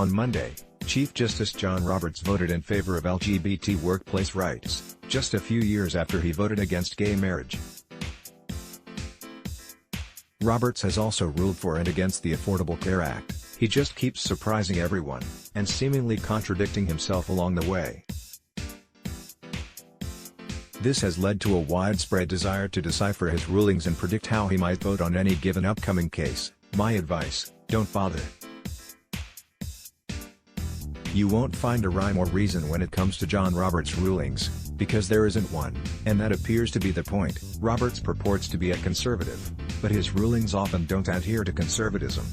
On Monday, Chief Justice John Roberts voted in favor of LGBT workplace rights, just a few years after he voted against gay marriage. Roberts has also ruled for and against the Affordable Care Act. He just keeps surprising everyone, and seemingly contradicting himself along the way. This has led to a widespread desire to decipher his rulings and predict how he might vote on any given upcoming case. My advice: don't bother. You won't find a rhyme or reason when it comes to John Roberts' rulings, because there isn't one, and that appears to be the point. Roberts purports to be a conservative, but his rulings often don't adhere to conservatism.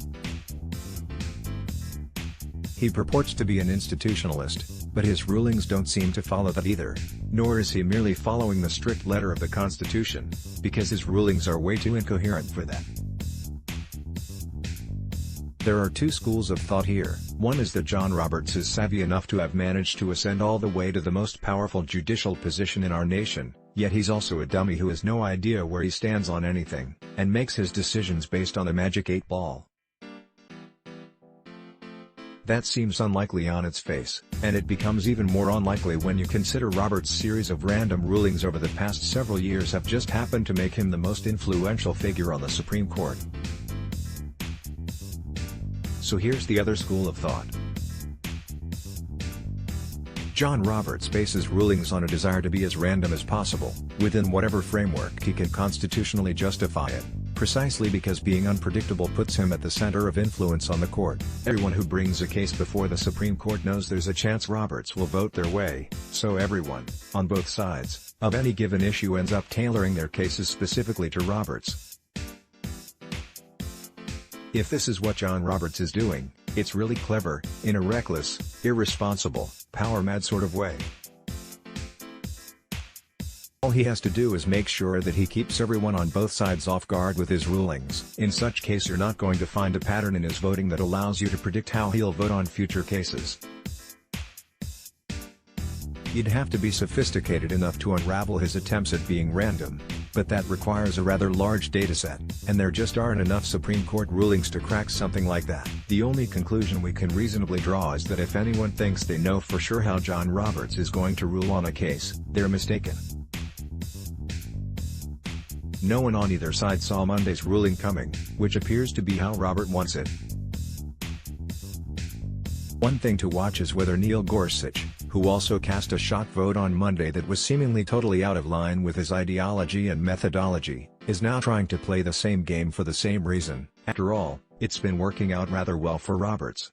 He purports to be an institutionalist, but his rulings don't seem to follow that either, nor is he merely following the strict letter of the Constitution, because his rulings are way too incoherent for that. There are two schools of thought here. One is that John Roberts is savvy enough to have managed to ascend all the way to the most powerful judicial position in our nation, yet he's also a dummy who has no idea where he stands on anything, and makes his decisions based on a magic 8-ball. That seems unlikely on its face, and it becomes even more unlikely when you consider Roberts' series of random rulings over the past several years have just happened to make him the most influential figure on the Supreme Court. So here's the other school of thought. John Roberts bases rulings on a desire to be as random as possible, within whatever framework he can constitutionally justify it, precisely because being unpredictable puts him at the center of influence on the court. Everyone who brings a case before the Supreme Court knows there's a chance Roberts will vote their way, so everyone, on both sides, of any given issue ends up tailoring their cases specifically to Roberts. If this is what John Roberts is doing, it's really clever, in a reckless, irresponsible, power-mad sort of way. All he has to do is make sure that he keeps everyone on both sides off guard with his rulings. In such case you're not going to find a pattern in his voting that allows you to predict how he'll vote on future cases. You'd have to be sophisticated enough to unravel his attempts at being random, but that requires a rather large dataset, and there just aren't enough Supreme Court rulings to crack something like that. The only conclusion we can reasonably draw is that if anyone thinks they know for sure how John Roberts is going to rule on a case, they're mistaken. No one on either side saw Monday's ruling coming, which appears to be how Robert wants it. One thing to watch is whether Neil Gorsuch, who also cast a shock vote on Monday that was seemingly totally out of line with his ideology and methodology, is now trying to play the same game for the same reason. After all, it's been working out rather well for Roberts.